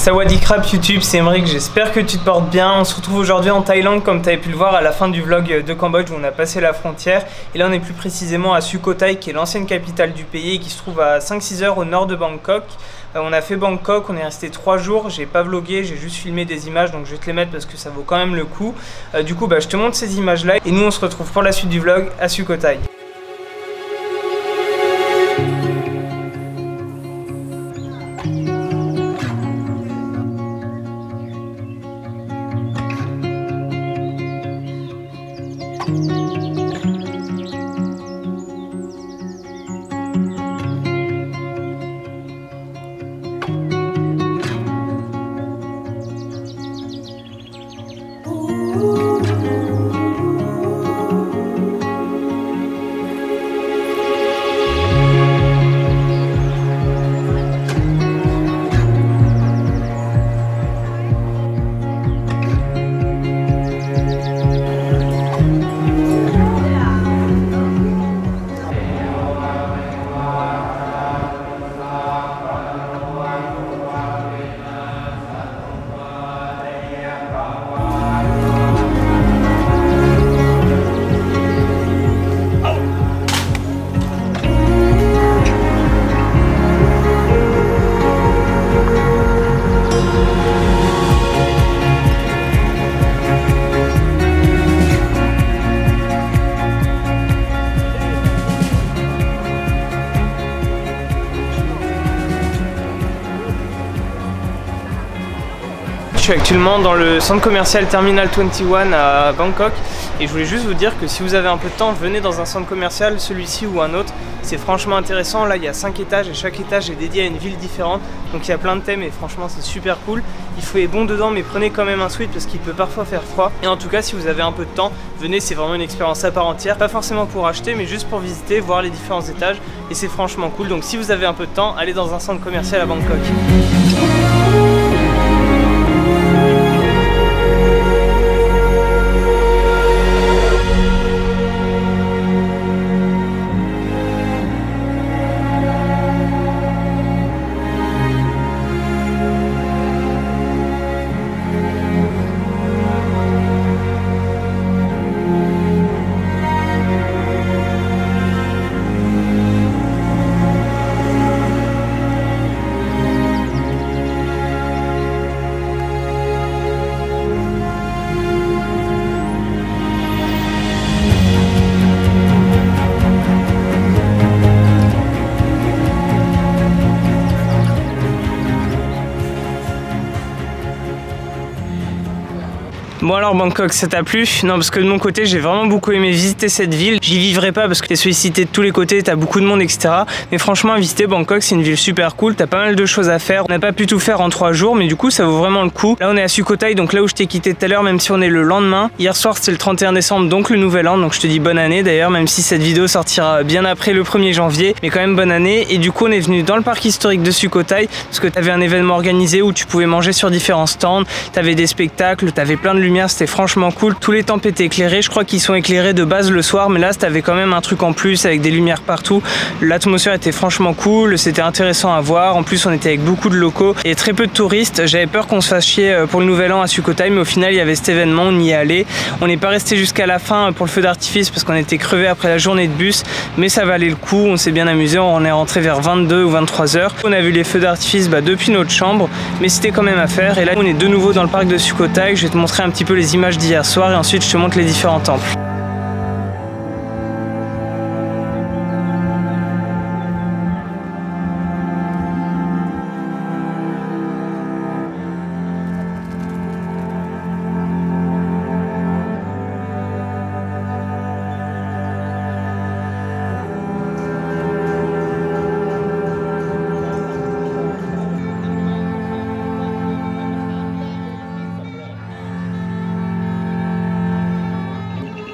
Sawadee Krap YouTube, c'est Emeric, j'espère que tu te portes bien. On se retrouve aujourd'hui en Thaïlande comme tu avais pu le voir à la fin du vlog de Cambodge où on a passé la frontière. Et là on est plus précisément à Sukhothai qui est l'ancienne capitale du pays et qui se trouve à 5-6 heures au nord de Bangkok. On a fait Bangkok, on est resté 3 jours, j'ai pas vlogué, j'ai juste filmé des images donc je vais te les mettre parce que ça vaut quand même le coup. Du coup je te montre ces images là et nous on se retrouve pour la suite du vlog à Sukhothai. Je suis actuellement dans le centre commercial Terminal 21 à Bangkok et je voulais juste vous dire que si vous avez un peu de temps, venez dans un centre commercial, celui-ci ou un autre. C'est franchement intéressant. Là il y a 5 étages et chaque étage est dédié à une ville différente, donc il y a plein de thèmes et franchement c'est super cool. Il fait bon dedans mais prenez quand même un sweat parce qu'il peut parfois faire froid. Et en tout cas si vous avez un peu de temps, venez, c'est vraiment une expérience à part entière, pas forcément pour acheter mais juste pour visiter, voir les différents étages et c'est franchement cool. Donc si vous avez un peu de temps, allez dans un centre commercial à Bangkok. Bon alors Bangkok, ça t'a plu? Non, parce que de mon côté j'ai vraiment beaucoup aimé visiter cette ville. J'y vivrai pas parce que t'es sollicité de tous les côtés, t'as beaucoup de monde etc. Mais franchement à visiter Bangkok c'est une ville super cool, t'as pas mal de choses à faire. On n'a pas pu tout faire en 3 jours mais du coup ça vaut vraiment le coup. Là on est à Sukhothai, donc là où je t'ai quitté tout à l'heure, même si on est le lendemain. Hier soir c'était le 31 décembre, donc le nouvel an, donc je te dis bonne année d'ailleurs, même si cette vidéo sortira bien après le 1er janvier. Mais quand même bonne année. Et du coup on est venu dans le parc historique de Sukhothai parce que t'avais un événement organisé où tu pouvais manger sur différents stands, t'avais des spectacles, t'avais plein de lumière. C'était franchement cool, tous les temples étaient éclairés, je crois qu'ils sont éclairés de base le soir, mais là t'avais quand même un truc en plus avec des lumières partout. L'atmosphère était franchement cool, c'était intéressant à voir, en plus on était avec beaucoup de locaux et très peu de touristes. J'avais peur qu'on se fasse chier pour le nouvel an à Sukhothai, mais au final il y avait cet événement, on y est allé. On n'est pas resté jusqu'à la fin pour le feu d'artifice parce qu'on était crevés après la journée de bus, mais ça valait le coup, on s'est bien amusé, on est rentré vers 22 ou 23 heures. On a vu les feux d'artifice depuis notre chambre, mais c'était quand même à faire. Et là on est de nouveau dans le parc de Sukhothai, je vais te montrer un petit peu les images d'hier soir et ensuite je te montre les différents temples.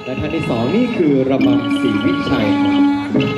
และท่านที่สองนี่คือระบำศรีวิชัยครับ และ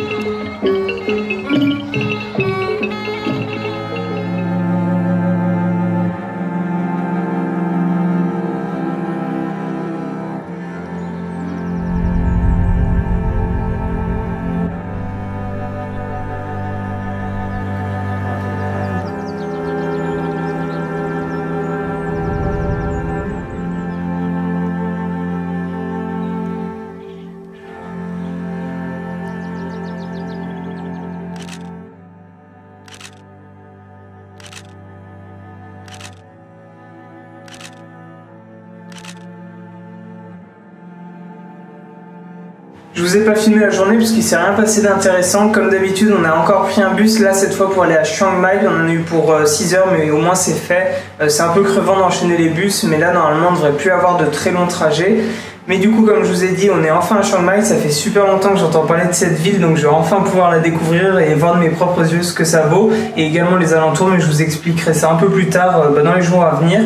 Je vous ai pas filmé la journée parce qu'il s'est rien passé d'intéressant. Comme d'habitude, on a encore pris un bus là cette fois pour aller à Chiang Mai. On en a eu pour 6 heures, mais au moins c'est fait. C'est un peu crevant d'enchaîner les bus, mais là normalement on devrait plus avoir de très longs trajets. Mais du coup, comme je vous ai dit, on est enfin à Chiang Mai. Ça fait super longtemps que j'entends parler de cette ville, donc je vais enfin pouvoir la découvrir et voir de mes propres yeux ce que ça vaut, et également les alentours, mais je vous expliquerai ça un peu plus tard dans les jours à venir.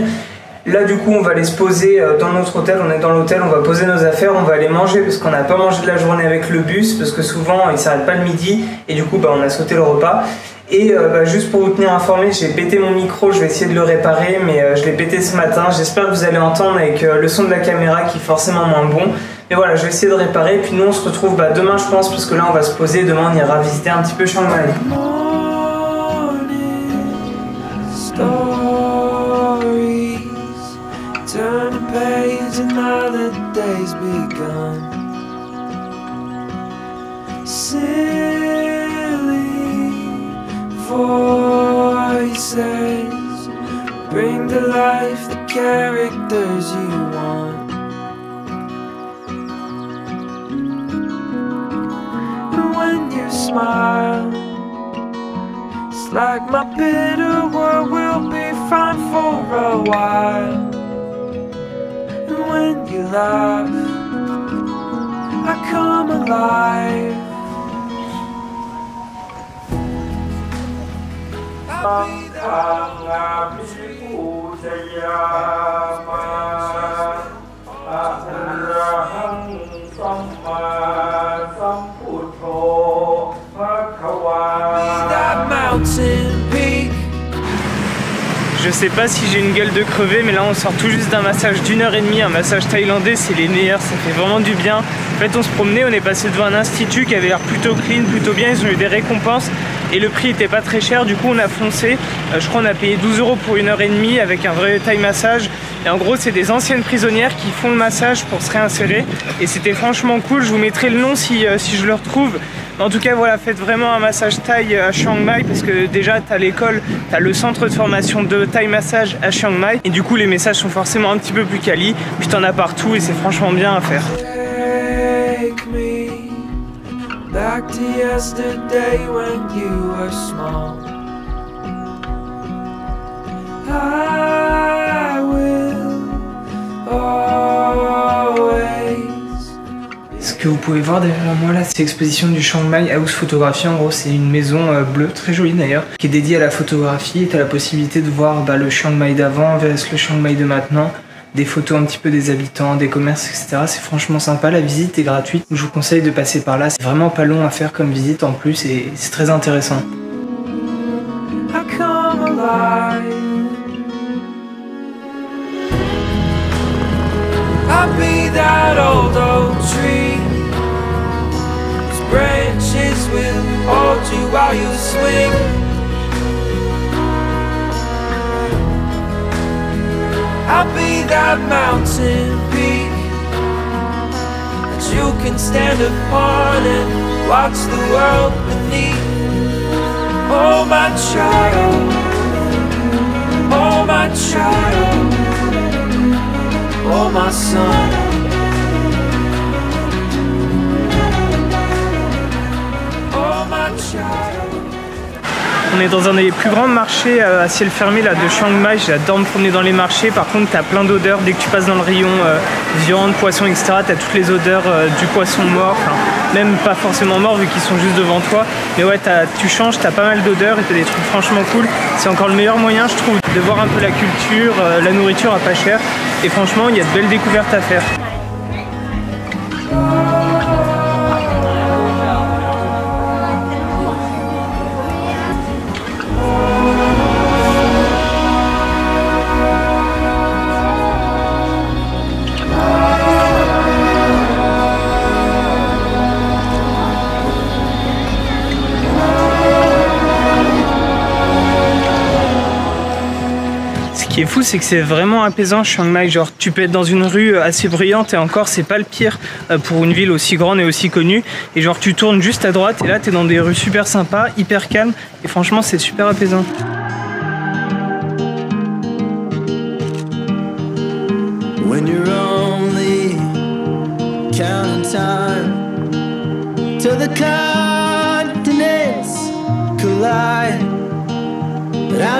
Là du coup on va aller se poser dans notre hôtel, on est dans l'hôtel, on va poser nos affaires, on va aller manger parce qu'on n'a pas mangé de la journée avec le bus, parce que souvent il s'arrête pas le midi et du coup on a sauté le repas. Et juste pour vous tenir informé, j'ai pété mon micro, je vais essayer de le réparer, mais je l'ai pété ce matin. J'espère que vous allez entendre avec le son de la caméra qui est forcément moins bon. Mais voilà, je vais essayer de réparer, puis nous on se retrouve demain je pense, parce que là on va se poser, demain on ira visiter un petit peu Chiang Mai. Turn the page, another day's begun. Silly voices bring to life the characters you want. And when you smile, it's like my bitter world will be fine for a while. When you laugh, I come alive. That mountain peak. Je sais pas si j'ai une gueule de crevé, mais là on sort tout juste d'un massage d'1h30, un massage thaïlandais, c'est les meilleurs, ça fait vraiment du bien. En fait on se promenait, on est passé devant un institut qui avait l'air plutôt clean, plutôt bien, ils ont eu des récompenses et le prix était pas très cher, du coup on a foncé. Je crois on a payé 12 € pour 1h30 avec un vrai Thai massage. Et en gros c'est des anciennes prisonnières qui font le massage pour se réinsérer et c'était franchement cool. Je vous mettrai le nom si je le retrouve. En tout cas voilà, faites vraiment un massage Thaï à Chiang Mai, parce que déjà tu as l'école, tu as le centre de formation de Thai massage à Chiang Mai et du coup les messages sont forcément un petit peu plus quali, puis tu en as partout et c'est franchement bien à faire. Take me back to yesterday when you were small. I will always. Ce que vous pouvez voir derrière moi là, c'est l'exposition du Chiang Mai House Photographie. En gros c'est une maison bleue, très jolie d'ailleurs, qui est dédiée à la photographie. Tu as la possibilité de voir le Chiang Mai d'avant versus le Chiang Mai de maintenant, des photos un petit peu des habitants, des commerces, etc. C'est franchement sympa, la visite est gratuite. Je vous conseille de passer par là, c'est vraiment pas long à faire comme visite en plus et c'est très intéressant. I come alive. I'll be that old oak tree whose branches will hold you while you swing. I'll be that mountain peak that you can stand upon and watch the world beneath. Oh my child, oh my child, oh my son. Oh my child. On est dans un des plus grands marchés à ciel fermé là, de Chiang Mai. J'adore me promener dans les marchés. Par contre, tu as plein d'odeurs. Dès que tu passes dans le rayon viande, poisson, etc., tu as toutes les odeurs du poisson mort. Enfin, même pas forcément mort vu qu'ils sont juste devant toi. Mais ouais, tu changes, tu as pas mal d'odeurs et tu as des trucs franchement cool. C'est encore le meilleur moyen, je trouve, de voir un peu la culture, la nourriture à pas cher. Et franchement, il y a de belles découvertes à faire. Ce qui est fou, c'est que c'est vraiment apaisant Chiang Mai. Genre, tu peux être dans une rue assez bruyante et encore, c'est pas le pire pour une ville aussi grande et aussi connue. Et genre, tu tournes juste à droite et là, t'es dans des rues super sympas, hyper calmes. Et franchement, c'est super apaisant. When you're only counting time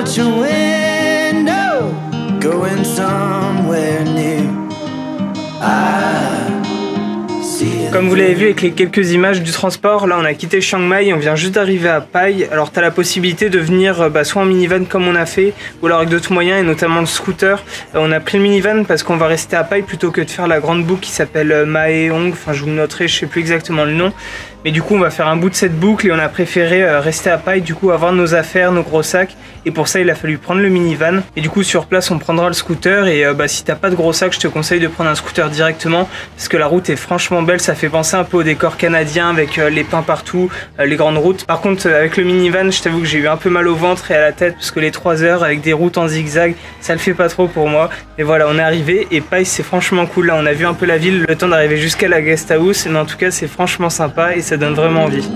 out your window, going somewhere new. Comme vous l'avez vu avec les quelques images du transport, là on a quitté Chiang Mai et on vient juste d'arriver à Pai. Alors tu as la possibilité de venir soit en minivan comme on a fait, ou alors avec d'autres moyens et notamment le scooter. On a pris le minivan parce qu'on va rester à Pai plutôt que de faire la grande boucle qui s'appelle Mae Hong, enfin je vous le noterai, je sais plus exactement le nom. Mais du coup on va faire un bout de cette boucle et on a préféré rester à Pai, du coup avoir nos affaires, nos gros sacs. Et pour ça il a fallu prendre le minivan. Et du coup sur place on prendra le scooter et si t'as pas de gros sacs je te conseille de prendre un scooter directement parce que la route est franchement belle, ça fait penser un peu au décor canadien avec les pins partout, les grandes routes. Par contre avec le minivan je t'avoue que j'ai eu un peu mal au ventre et à la tête parce que les 3 heures avec des routes en zigzag ça le fait pas trop pour moi. Et voilà on est arrivé et Pai c'est franchement cool, là on a vu un peu la ville, le temps d'arriver jusqu'à la guest house, mais en tout cas c'est franchement sympa et ça donne vraiment envie.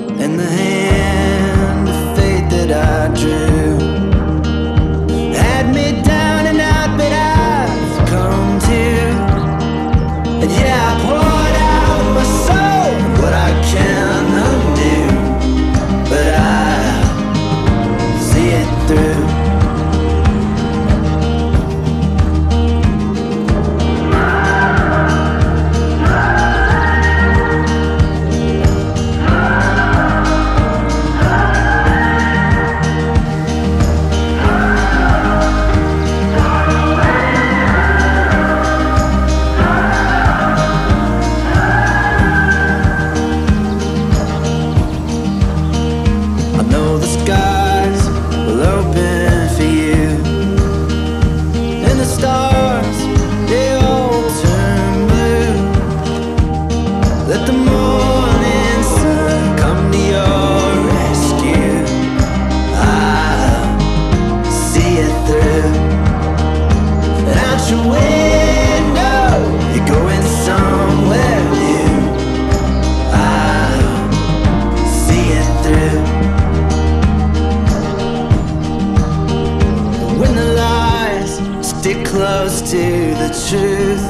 Close to the truth,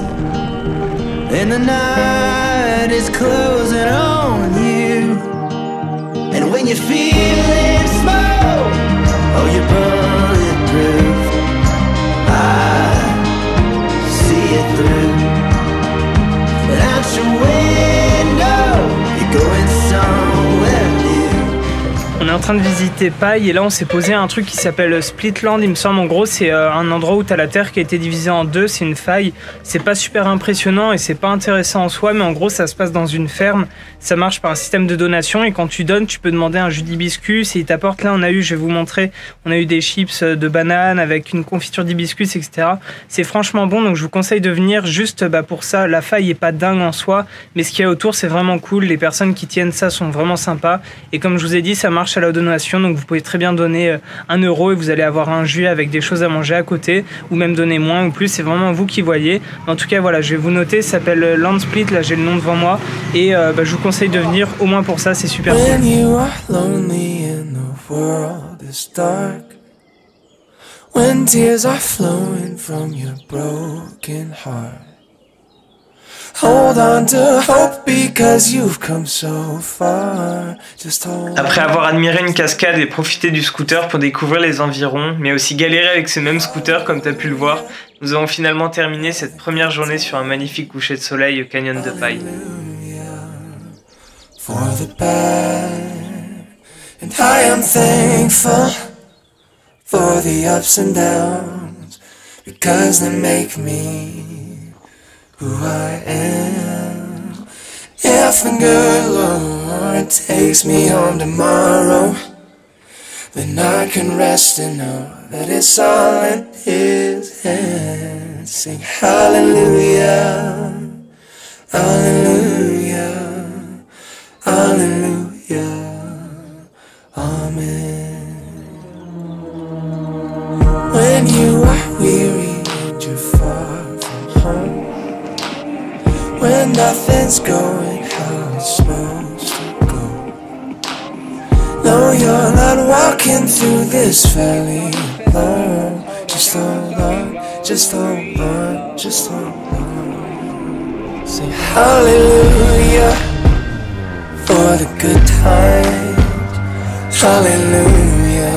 and the night is closing on you. And when you're feeling small, oh you're bulletproof, I see it through. And out your window, you're going somewhere new. On est en train de visiter Pai et là on s'est posé un truc qui s'appelle Splitland, il me semble. En gros c'est un endroit où tu as la terre qui a été divisée en deux, c'est une faille. C'est pas super impressionnant et c'est pas intéressant en soi, mais en gros ça se passe dans une ferme. Ça marche par un système de donation et quand tu donnes tu peux demander un jus d'hibiscus et ils t'apportent. Là on a eu, je vais vous montrer, on a eu des chips de banane avec une confiture d'hibiscus, etc. C'est franchement bon, donc je vous conseille de venir juste pour ça. La faille est pas dingue en soi, mais ce qu'il y a autour c'est vraiment cool. Les personnes qui tiennent ça sont vraiment sympas et comme je vous ai dit ça marche à la donation, donc vous pouvez très bien donner 1 € et vous allez avoir un jus avec des choses à manger à côté, ou même donner moins ou plus, c'est vraiment vous qui voyez. En tout cas voilà, je vais vous noter, ça s'appelle Land Split, là j'ai le nom devant moi et je vous conseille de venir au moins pour ça, c'est super cool. When you are lonely and the world is dark, when tears are flowing from your broken heart, hold on to hope because you've come so far. Just hold. Après avoir admiré une cascade et profité du scooter pour découvrir les environs, mais aussi galéré avec ce même scooter comme tu as pu le voir, nous avons finalement terminé cette première journée sur un magnifique coucher de soleil au canyon de Pai. For the bad, and I am thankful for the ups and downs because they make me who I am. If the good Lord takes me home tomorrow, then I can rest and know that it's all in His hands. Sing hallelujah, hallelujah, hallelujah, amen. When you are weary and you're far from home, when nothing's going how it's supposed to go, no, you're not walking through this valley alone. Just hold on, just hold on, just hold on. Say hallelujah for the good times, hallelujah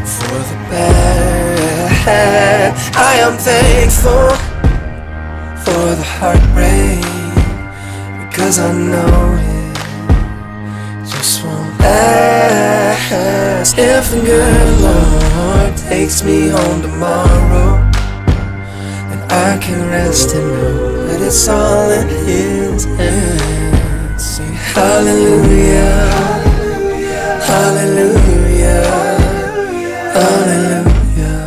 for the bad. had. I am thankful for the heartbreak, because I know it just won't last. If the good Lord takes me home tomorrow, then I can rest and know that it's all in His hands. Sing hallelujah, hallelujah, hallelujah.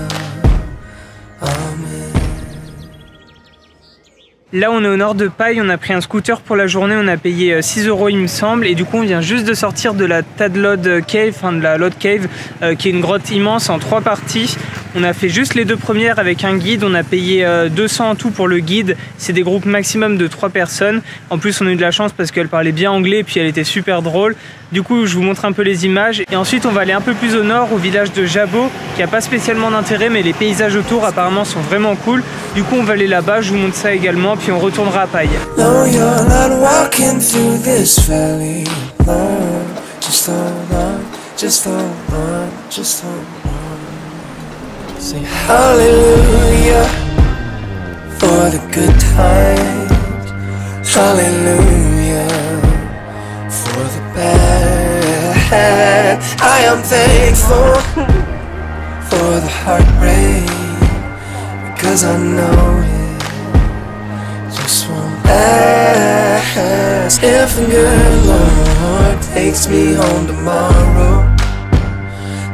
Là on est au nord de Paille, on a pris un scooter pour la journée, on a payé 6 € il me semble, et du coup on vient juste de sortir de la Tadlod Cave, enfin de la Lod Cave, qui est une grotte immense en 3 parties. On a fait juste les 2 premières avec un guide, on a payé 200 en tout pour le guide, c'est des groupes maximum de 3 personnes. En plus on a eu de la chance parce qu'elle parlait bien anglais et puis elle était super drôle. Du coup je vous montre un peu les images et ensuite on va aller un peu plus au nord au village de Jabo qui n'a pas spécialement d'intérêt mais les paysages autour apparemment sont vraiment cool. Du coup on va aller là-bas, je vous montre ça également puis on retournera à Paille. No, you're not walking through this valley alone. Just hold on, just hold on, just hold on. Sing hallelujah for the good times, hallelujah for the bad. I am thankful for the heartbreak, because I know it just won't last. If the good Lord takes me home tomorrow,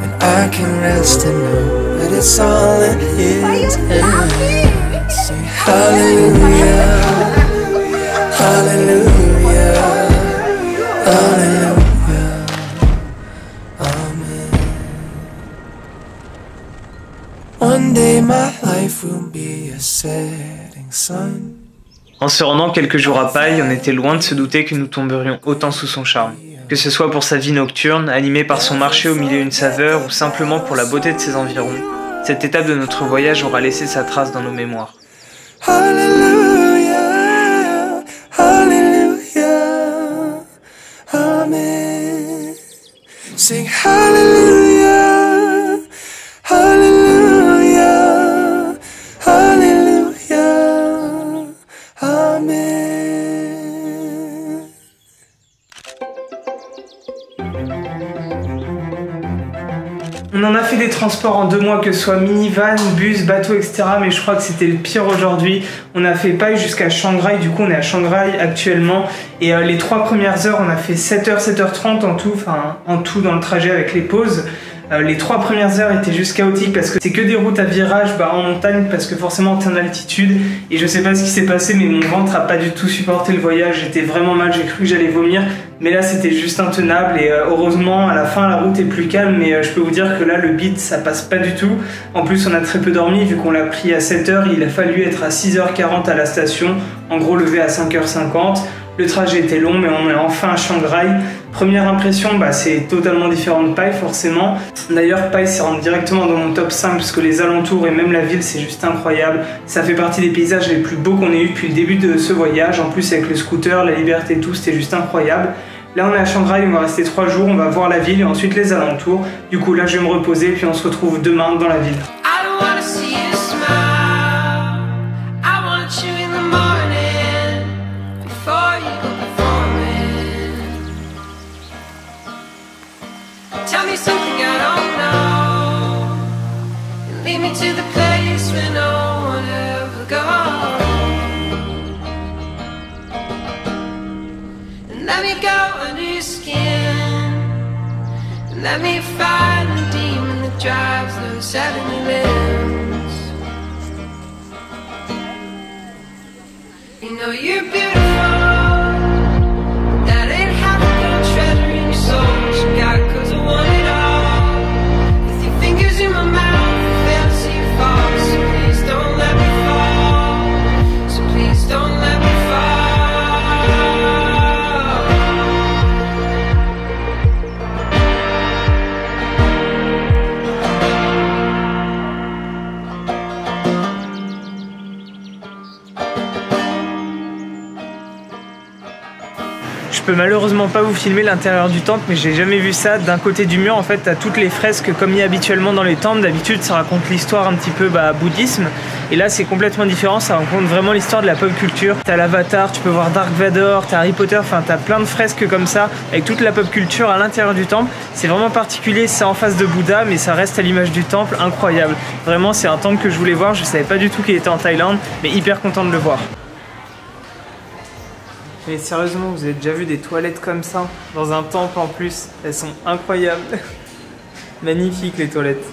then I can rest and know that it's all in His hands. Sing hallelujah, hallelujah, hallelujah, amen. One day my life will be a setting sun. En se rendant quelques jours à Paille, on était loin de se douter que nous tomberions autant sous son charme. Que ce soit pour sa vie nocturne, animée par son marché au milieu d'une saveur, ou simplement pour la beauté de ses environs, cette étape de notre voyage aura laissé sa trace dans nos mémoires. Hallelujah, hallelujah, amen. Sing hallelujah, hallelujah, hallelujah, amen. On en a fait des transports en 2 mois, que ce soit minivan, bus, bateau, etc. Mais je crois que c'était le pire aujourd'hui. On a fait Paille jusqu'à Shanghai, du coup on est à Shanghai actuellement. Et les 3 premières heures, on a fait 7h, 7h30 en tout, enfin en tout dans le trajet avec les pauses. Les 3 premières heures étaient juste chaotiques parce que c'est que des routes à virage en montagne parce que forcément t'es en altitude et je sais pas ce qui s'est passé mais mon ventre a pas du tout supporté le voyage, j'étais vraiment mal, j'ai cru que j'allais vomir mais là c'était juste intenable et heureusement à la fin la route est plus calme mais je peux vous dire que là le beat ça passe pas du tout. En plus on a très peu dormi vu qu'on l'a pris à 7h, il a fallu être à 6h40 à la station, en gros levé à 5h50. Le trajet était long mais on est enfin à Shanghai. Première impression, c'est totalement différent de Paille forcément. D'ailleurs Paille ça rentre directement dans mon top 5 parce que les alentours et même la ville c'est juste incroyable. Ça fait partie des paysages les plus beaux qu'on ait eu depuis le début de ce voyage. En plus avec le scooter, la liberté et tout, c'était juste incroyable. Là on est à Shanghai, on va rester 3 jours, on va voir la ville et ensuite les alentours. Du coup là je vais me reposer puis on se retrouve demain dans la ville. Tell me something I don't know. Lead me to the place where no one ever goes. And let me go under your skin. And let me find the demon that drives those 70 limbs. You know you're beautiful. That ain't half the treasure in your soul. What you got, 'cause I want it all. With your fingers in my mouth, I fail to see you fall. So please don't let me fall. So please don't let me fall. je peux malheureusement pas vous filmer l'intérieur du temple, mais j'ai jamais vu ça. D'un côté du mur, en fait, t'as toutes les fresques comme il y a habituellement dans les temples. D'habitude, ça raconte l'histoire un petit peu bouddhisme. Et là, c'est complètement différent. Ça raconte vraiment l'histoire de la pop culture. T'as l'Avatar, tu peux voir Dark Vador, t'as Harry Potter. Enfin, t'as plein de fresques comme ça avec toute la pop culture à l'intérieur du temple. C'est vraiment particulier. C'est en face de Bouddha, mais ça reste à l'image du temple. Incroyable. Vraiment, c'est un temple que je voulais voir. Je savais pas du tout qu'il était en Thaïlande, mais hyper content de le voir. Mais sérieusement, vous avez déjà vu des toilettes comme ça dans un temple en plus? Elles sont incroyables. Magnifiques les toilettes.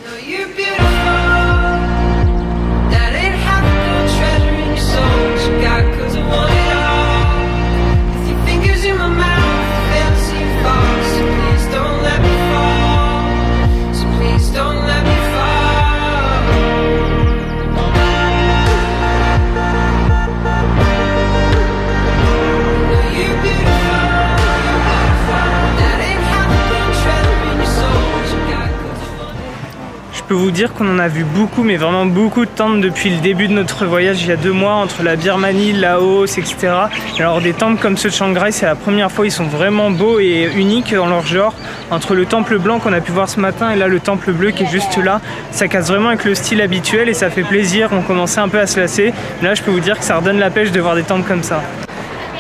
Je peux vous dire qu'on en a vu beaucoup, mais vraiment beaucoup de temples depuis le début de notre voyage il y a 2 mois, entre la Birmanie, Laos, etc. Alors des temples comme ceux de Chiang Rai, c'est la première fois, ils sont vraiment beaux et uniques dans leur genre. Entre le temple blanc qu'on a pu voir ce matin et là le temple bleu qui est juste là, ça casse vraiment avec le style habituel et ça fait plaisir, on commençait un peu à se lasser. Là je peux vous dire que ça redonne la pêche de voir des temples comme ça.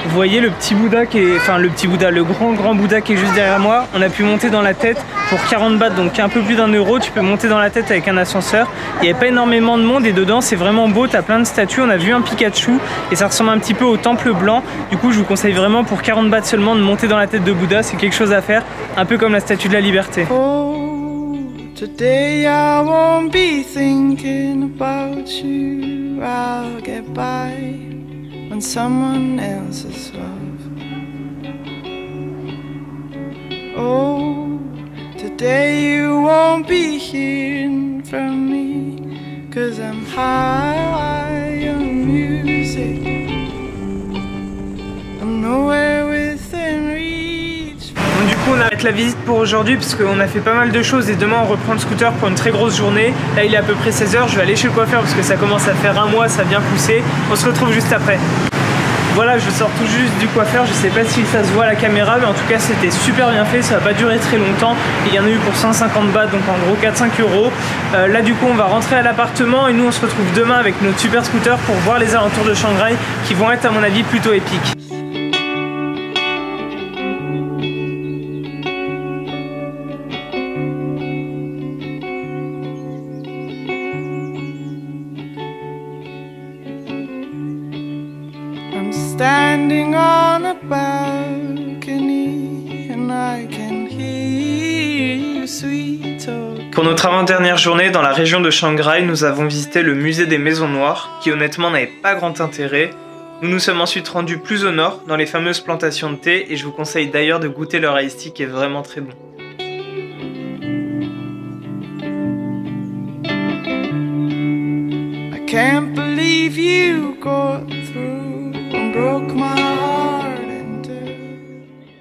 Vous voyez le petit Bouddha qui est, enfin le petit Bouddha, le grand Bouddha qui est juste derrière moi. On a pu monter dans la tête pour 40 bahts, donc un peu plus d'1 euro. Tu peux monter dans la tête avec un ascenseur. Il n'y a pas énormément de monde et dedans c'est vraiment beau. T'as plein de statues. On a vu un Pikachu et ça ressemble un petit peu au temple blanc. Du coup je vous conseille vraiment pour 40 bahts seulement de monter dans la tête de Bouddha. C'est quelque chose à faire, un peu comme la statue de la liberté. Oh, today I won't be thinking about you. I'll get by on someone else's love. Oh, today you won't be hearing from me, 'cause I'm high on music. I'm nowhere within reach. Donc du coup on arrête la visite pour aujourd'hui parce qu'on a fait pas mal de choses et demain on reprend le scooter pour une très grosse journée. Là il est à peu près 16 h, je vais aller chez le coiffeur parce que ça commence à faire 1 mois, ça vient pousser. On se retrouve juste après. Voilà, je sors tout juste du coiffeur, je sais pas si ça se voit à la caméra, mais en tout cas c'était super bien fait, ça va pas durer très longtemps. Il y en a eu pour 150 bahts, donc en gros 4-5 euros. Là du coup on va rentrer à l'appartement et nous on se retrouve demain avec notre super scooter pour voir les alentours de Chiang Rai qui vont être à mon avis plutôt épiques. Standing on a balcony and I can hear you sweet talk. Pour notre avant-dernière journée dans la région de Chiang Rai, nous avons visité le musée des Maisons Noires, qui honnêtement n'avait pas grand intérêt. Nous nous sommes ensuite rendus plus au nord, dans les fameuses plantations de thé, et je vous conseille d'ailleurs de goûter leur iced tea qui est vraiment très bon. I can't believe you got through and broke my heart in two.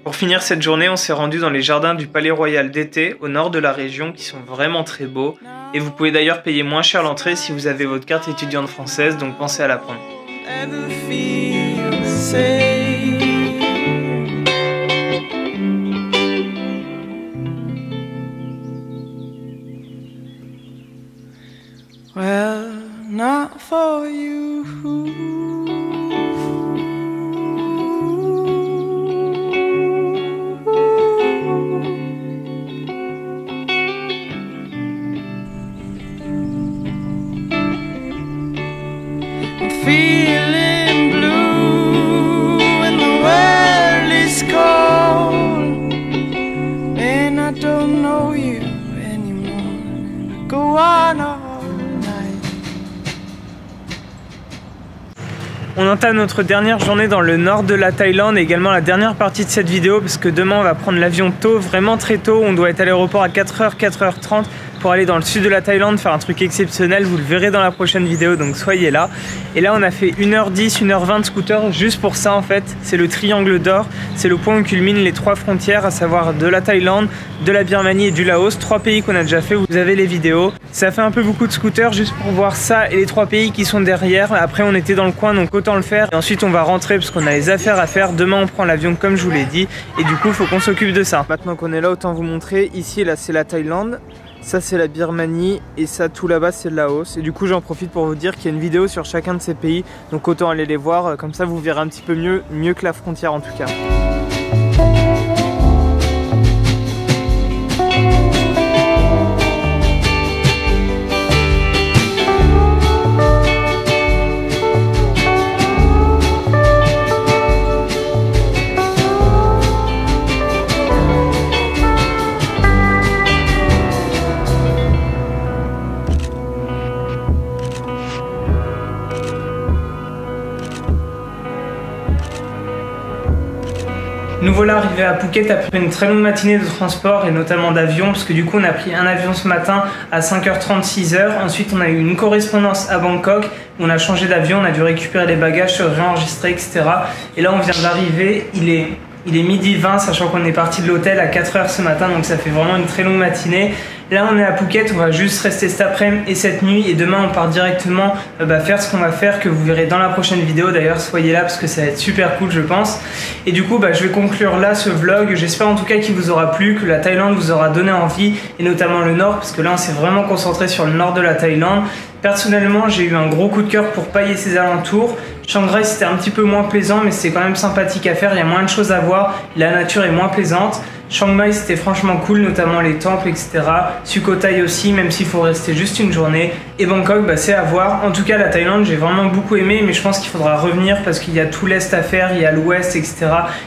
Pour finir cette journée, on s'est rendu dans les jardins du Palais Royal d'été, au nord de la région, qui sont vraiment très beaux. Et vous pouvez d'ailleurs payer moins cher l'entrée si vous avez votre carte étudiante française, donc pensez à la prendre. Ever feel safe? Well, not for you. I'm feeling blue and the world is cold, and I don't know you anymore. Go on all night. On entame notre dernière journée dans le nord de la Thaïlande et également la dernière partie de cette vidéo parce que demain on va prendre l'avion tôt, vraiment très tôt. On doit être à l'aéroport à 4h, 4h30. pour aller dans le sud de la Thaïlande faire un truc exceptionnel. Vous le verrez dans la prochaine vidéo, donc soyez là. Et là on a fait 1h10, 1h20 de scooter juste pour ça en fait. C'est le triangle d'or, c'est le point où culminent les 3 frontières, à savoir de la Thaïlande, de la Birmanie et du Laos. 3 pays qu'on a déjà fait, vous avez les vidéos. Ça fait un peu beaucoup de scooters juste pour voir ça et les 3 pays qui sont derrière. Après on était dans le coin donc autant le faire. Et ensuite on va rentrer parce qu'on a les affaires à faire. Demain on prend l'avion comme je vous l'ai dit. Et du coup il faut qu'on s'occupe de ça. Maintenant qu'on est là, autant vous montrer. Ici là c'est la Thaïlande. Ça c'est la Birmanie et ça tout là-bas c'est le Laos. Et du coup j'en profite pour vous dire qu'il y a une vidéo sur chacun de ces pays. Donc autant aller les voir, comme ça vous verrez un petit peu mieux que la frontière en tout cas. Nous voilà arrivés à Phuket après une très longue matinée de transport et notamment d'avion, parce que du coup on a pris un avion ce matin à 5h30, 6h. Ensuite on a eu une correspondance à Bangkok, on a changé d'avion, on a dû récupérer les bagages, se réenregistrer, etc. Et là on vient d'arriver, il est 12h20, sachant qu'on est parti de l'hôtel à 4h ce matin, donc ça fait vraiment une très longue matinée. Là on est à Phuket, on va juste rester cet après-midi et cette nuit, et demain on part directement faire ce qu'on va faire, que vous verrez dans la prochaine vidéo. D'ailleurs soyez là parce que ça va être super cool je pense. Et du coup je vais conclure là ce vlog. J'espère en tout cas qu'il vous aura plu, que la Thaïlande vous aura donné envie, et notamment le nord, parce que là on s'est vraiment concentré sur le nord de la Thaïlande. Personnellement j'ai eu un gros coup de cœur pour Pai et ses alentours. Chiang Rai c'était un petit peu moins plaisant, mais c'est quand même sympathique à faire, il y a moins de choses à voir, la nature est moins plaisante. Chiang Mai c'était franchement cool, notamment les temples, etc. Sukhothai aussi, même s'il faut rester juste une journée. Et Bangkok, c'est à voir. En tout cas, la Thaïlande, j'ai vraiment beaucoup aimé, mais je pense qu'il faudra revenir parce qu'il y a tout l'Est à faire, il y a l'Ouest, etc.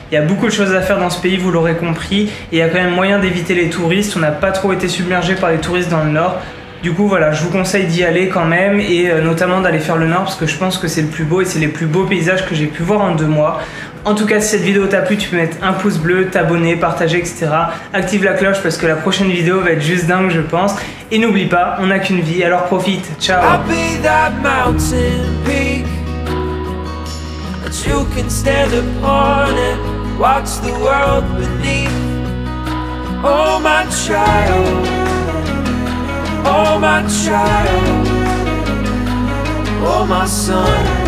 Il y a beaucoup de choses à faire dans ce pays, vous l'aurez compris. Et il y a quand même moyen d'éviter les touristes. On n'a pas trop été submergé par les touristes dans le Nord. Du coup, voilà, je vous conseille d'y aller quand même, et notamment d'aller faire le Nord parce que je pense que c'est le plus beau et c'est les plus beaux paysages que j'ai pu voir en 2 mois. En tout cas, si cette vidéo t'a plu, tu peux mettre un pouce bleu, t'abonner, partager, etc. Active la cloche parce que la prochaine vidéo va être juste dingue, je pense. Et n'oublie pas, on n'a qu'une vie, alors profite. Ciao. I'll be that mountain peak that you can stand upon and watch the world beneath. Oh my child, oh my child, oh my son.